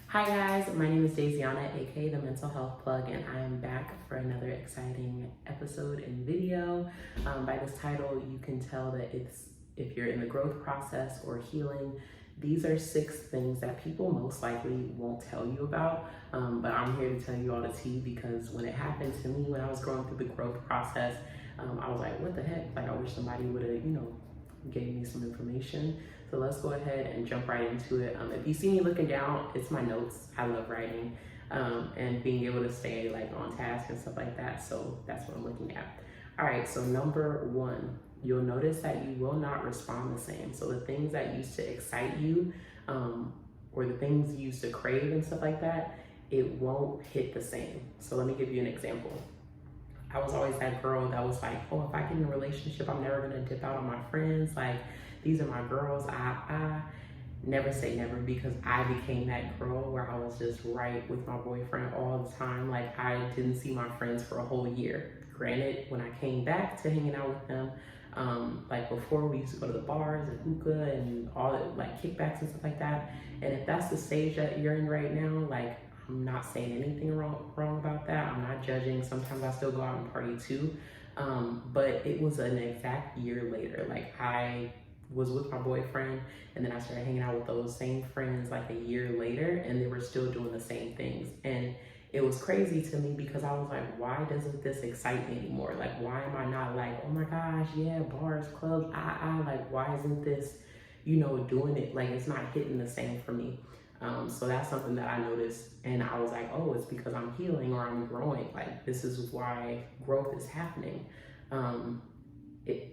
Hi guys, my name is Daisiana, aka the Mental Health Plug, and I am back for another exciting episode and video. By this title, you can tell that it's if you're in the growth process or healing. These are 6 things that people most likely won't tell you about, but I'm here to tell you all the tea because when it happened to me when I was going through the growth process, I was like, what the heck? Like, I wish somebody would have, gave me some information. So let's go ahead and jump right into it. If you see me looking down, it's my notes. I love writing and being able to stay like on task and stuff like that. So that's what I'm looking at. All right, so number 1, you'll notice that you will not respond the same. So the things that used to excite you or the things you used to crave and stuff like that, it won't hit the same. So let me give you an example. I was always that girl that was like, oh, if I get in a relationship, I'm never gonna dip out on my friends. Like, these are my girls. I never say never, because I became that girl where I was just right with my boyfriend all the time. Like, I didn't see my friends for a whole year. Granted, when I came back to hanging out with them, like before, we used to go to the bars and hookah and all the like kickbacks and stuff like that. And if that's the stage that you're in right now, like, I'm not saying anything wrong about that. I'm not judging. Sometimes I still go out and party too. But it was an exact year later. Like, I was with my boyfriend and then I started hanging out with those same friends like a year later, and they were still doing the same things. And it was crazy to me because I was like, why doesn't this excite me anymore? Like, why am I not like, oh my gosh, yeah, bars, clubs, like, why isn't this, doing it? Like, it's not hitting the same for me. So that's something that I noticed, and I was like, oh, it's because I'm healing or I'm growing. Like, this is why growth is happening.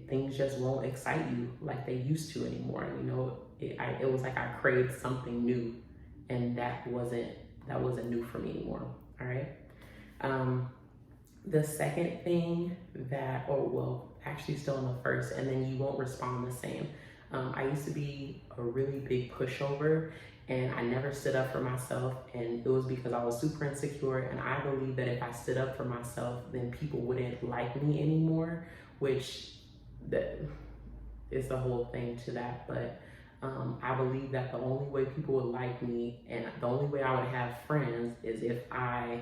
Things just won't excite you like they used to anymore. It was like I craved something new, and that wasn't new for me anymore. All right. The second thing that, actually still in the first, and then you won't respond the same. I used to be a really big pushover, and I never stood up for myself, and it was because I was super insecure, and I believed that if I stood up for myself, then people wouldn't like me anymore, which that is the whole thing to that. But I believe that the only way people would like me and the only way I would have friends is if I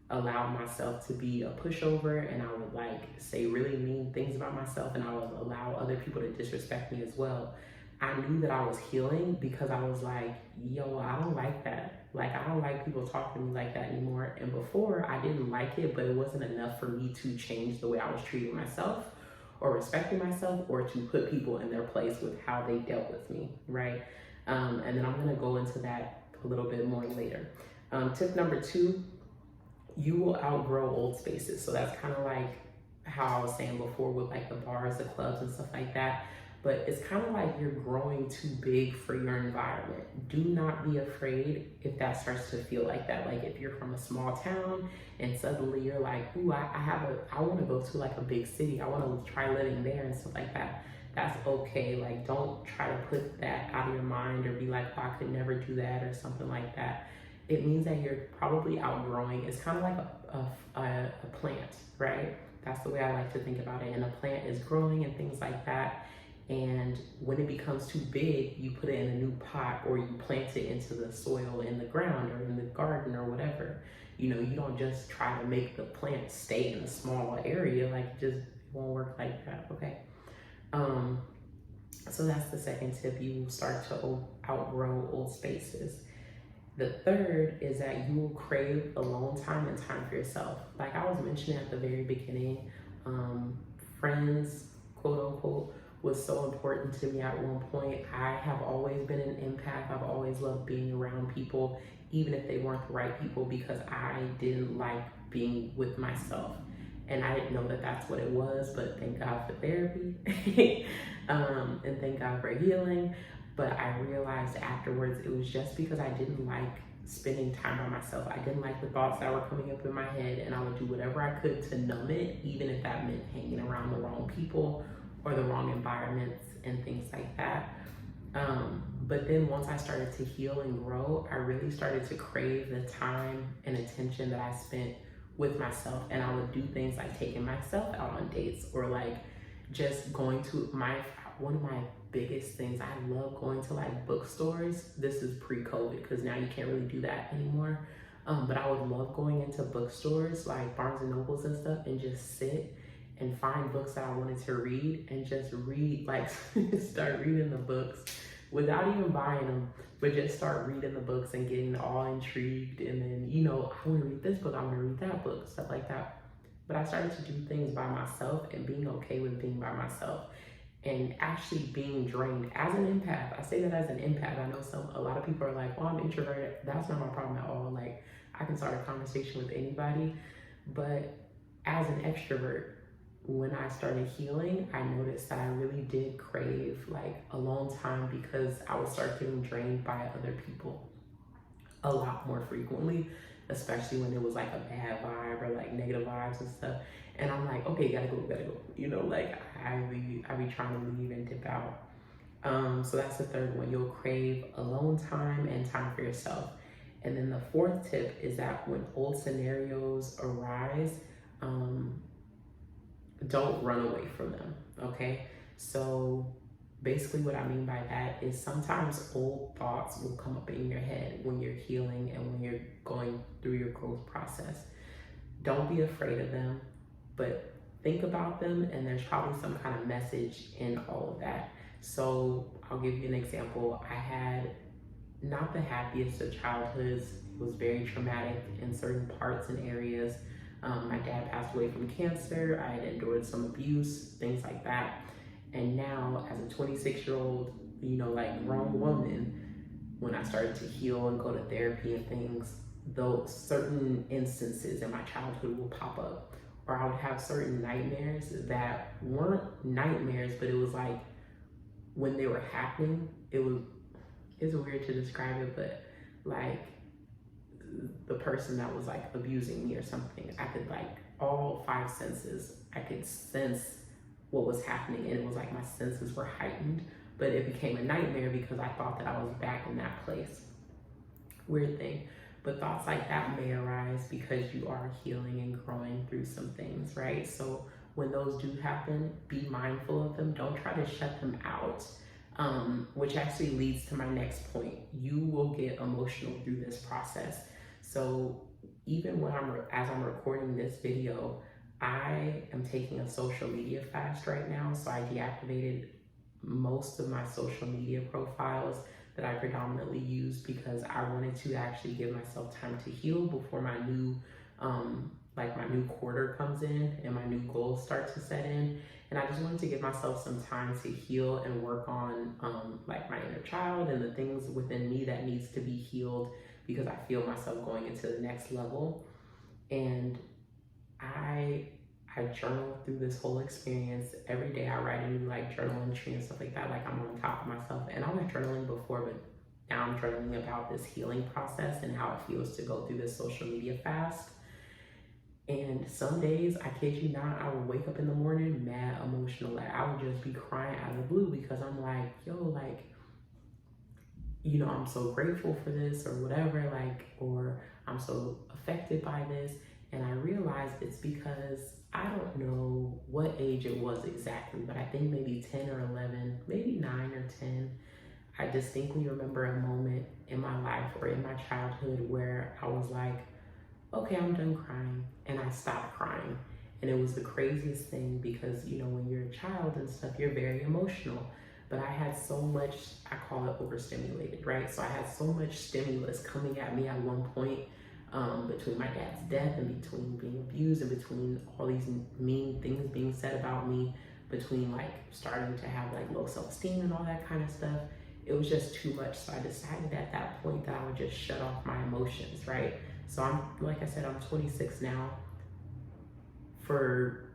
allowed myself to be a pushover, and I would like say really mean things about myself, and I would allow other people to disrespect me as well. I knew that I was healing because I was like, yo, I don't like that. Like, I don't like people talking to me like that anymore. And before, I didn't like it, but it wasn't enough for me to change the way I was treating myself or respecting myself, or to put people in their place with how they dealt with me, right? And then I'm gonna go into that a little bit more later. Tip number 2, you will outgrow old spaces. So that's kind of like how I was saying before with like the bars, the clubs and stuff like that. But it's kind of like you're growing too big for your environment. Do not be afraid if that starts to feel like that. Like, if you're from a small town and suddenly you're like, ooh, I want to go to like a big city. I want to try living there and stuff like that. That's okay. Like, don't try to put that out of your mind or be like, oh, I could never do that or something like that. It means that you're probably outgrowing. It's kind of like a plant, right? That's the way I like to think about it. And a plant is growing and things like that. And when it becomes too big, you put it in a new pot, or you plant it into the soil in the ground or in the garden or whatever. You don't just try to make the plant stay in a small area. Like, it won't work like that, okay? So that's the second tip. You will start to outgrow old spaces. The third is that you will crave alone time and time for yourself. Like I was mentioning at the very beginning, friends, quote unquote, was so important to me at one point. I have always been an empath. I've always loved being around people, even if they weren't the right people, because I didn't like being with myself. And I didn't know that that's what it was, but thank God for therapy and thank God for healing. But I realized afterwards it was just because I didn't like spending time by myself. I didn't like the thoughts that were coming up in my head, and I would do whatever I could to numb it, even if that meant hanging around the wrong people or the wrong environments and things like that. But then once I started to heal and grow, I really started to crave the time and attention that I spent with myself. And I would do things like taking myself out on dates, or like just going to one of my biggest things, I love going to like bookstores. This is pre-COVID because now you can't really do that anymore. But I would love going into bookstores like Barnes and Nobles and stuff and just sit and find books that I wanted to read and just read, like start reading the books without even buying them, but just start reading the books and getting all intrigued. And then, you know, I want to read this book, I want to read that book, stuff like that. But I started to do things by myself and being okay with being by myself and actually being drained as an empath. I say that as an empath. I know a lot of people are like, oh, I'm introverted. That's not my problem at all. Like, I can start a conversation with anybody. But as an extrovert, when I started healing, I noticed that I really did crave like alone time because I would start getting drained by other people a lot more frequently, especially when it was like a bad vibe or like negative vibes and stuff. And I'm like, okay, gotta go. You know, like I be trying to leave and dip out. So that's the third one. You'll crave alone time and time for yourself. And then the fourth tip is that when old scenarios arise, don't run away from them, okay? So basically what I mean by that is sometimes old thoughts will come up in your head when you're healing and when you're going through your growth process. Don't be afraid of them, but think about them, and there's probably some kind of message in all of that. So I'll give you an example. I had not the happiest of childhoods. It was very traumatic in certain parts and areas. My dad passed away from cancer. I had endured some abuse, things like that. And now as a 26-year-old, you know, like grown woman, when I started to heal and go to therapy and things, those certain instances in my childhood will pop up. Or I would have certain nightmares that weren't nightmares, but it was like when they were happening, it's weird to describe it, but like the person that was like abusing me or something, I could like all five senses, I could sense what was happening, and it was like my senses were heightened, but it became a nightmare because I thought that I was back in that place. Weird thing. But thoughts like that may arise because you are healing and growing through some things, right? So when those do happen, be mindful of them. Don't try to shut them out, which actually leads to my next point. You will get emotional through this process. So even when as I'm recording this video, I am taking a social media fast right now. So I deactivated most of my social media profiles that I predominantly use because I wanted to actually give myself time to heal before my new my new quarter comes in and my new goals start to set in. And I just wanted to give myself some time to heal and work on like my inner child and the things within me that needs to be healed, because I feel myself going into the next level. And I journal through this whole experience. Every day I write a new like journal entry and stuff like that. Like I'm on top of myself. And I was journaling before, but now I'm journaling about this healing process and how it feels to go through this social media fast. And some days, I kid you not, I would wake up in the morning mad emotional. Like I would just be crying out of the blue because I'm like, yo, like, you know, I'm so grateful for this or whatever, like, or I'm so affected by this. And I realized it's because I don't know what age it was exactly, but I think maybe 10 or 11, maybe 9 or 10. I distinctly remember a moment in my life or in my childhood where I was like, okay, I'm done crying. And I stopped crying. And it was the craziest thing because, you know, when you're a child and stuff, you're very emotional. But I had so much, I call it overstimulated, right? So I had so much stimulus coming at me at one point, between my dad's death and between being abused and between all these mean things being said about me, between like starting to have like low self-esteem and all that kind of stuff. It was just too much. So I decided at that point that I would just shut off my emotions, right? So I'm, like I said, I'm 26 now. For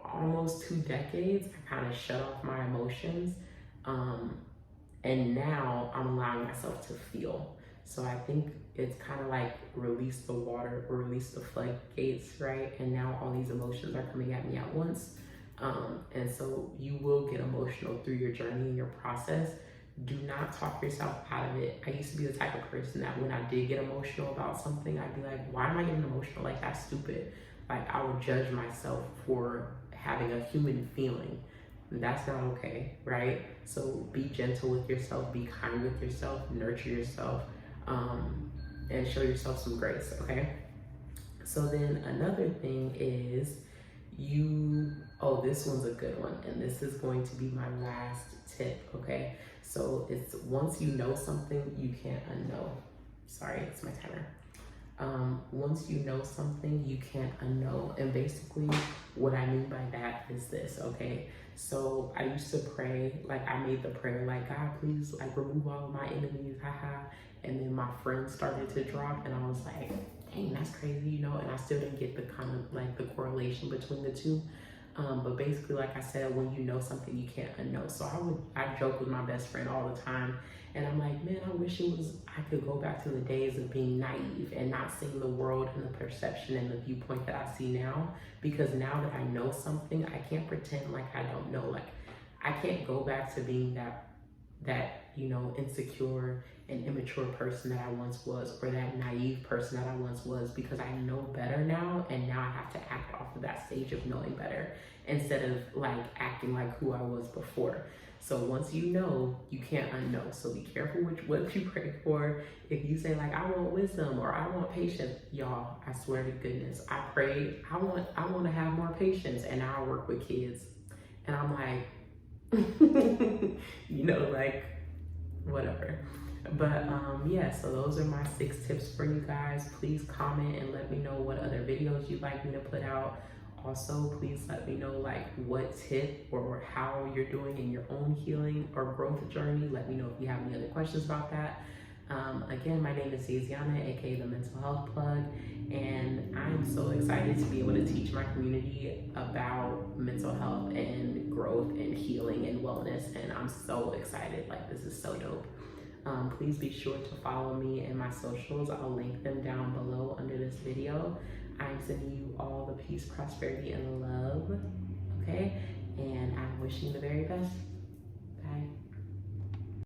almost 2 decades, I kind of shut off my emotions. And now I'm allowing myself to feel. So I think it's kind of like release the water or release the floodgates, right? And now all these emotions are coming at me at once. And so you will get emotional through your journey and your process. Do not talk yourself out of it. I used to be the type of person that when I did get emotional about something, I'd be like, why am I getting emotional? Like, that's stupid. Like, I would judge myself for having a human feeling. that's not okay, right? So be gentle with yourself, be kind with yourself, nurture yourself, and show yourself some grace, okay? So then another thing is oh, this one's a good one, and this is going to be my last tip, okay? So it's once you know something, you can't unknow. Sorry, it's my timer. Once you know something, you can't unknow. And basically what I mean by that is this, okay? So I used to pray, like I made the prayer, like, God, please like remove all of my enemies, haha. And then my friends started to drop and I was like, dang, that's crazy, you know? And I still didn't get the kind of like the correlation between the two. But basically, like I said, when you know something, you can't unknow. So I joke with my best friend all the time. And I'm like, man, I wish I could go back to the days of being naive and not seeing the world and the perception and the viewpoint that I see now. Because now that I know something, I can't pretend like I don't know. Like, I can't go back to being that, you know, insecure and immature person that I once was, or that naive person that I once was, because I know better now, and now I have to act off of that stage of knowing better instead of like acting like who I was before. So once you know, you can't unknow. So be careful what you pray for. If you say like, I want wisdom or I want patience, y'all, I swear to goodness, I prayed, I want to have more patience, and now I work with kids, and I'm like, you know, like whatever. But yeah, so those are my 6 tips for you guys. Please comment and let me know what other videos you'd like me to put out. Also, please let me know like what tip or how you're doing in your own healing or growth journey. Let me know if you have any other questions about that. Again, my name is Daisiana, aka the Mental Health Plug, and I'm so excited to be able to teach my community about mental health and growth and healing and wellness, and I'm so excited. Like, this is so dope. Please be sure to follow me and my socials. I'll link them down below under this video. I'm sending you all the peace, prosperity, and love, okay? And I'm wishing you the very best.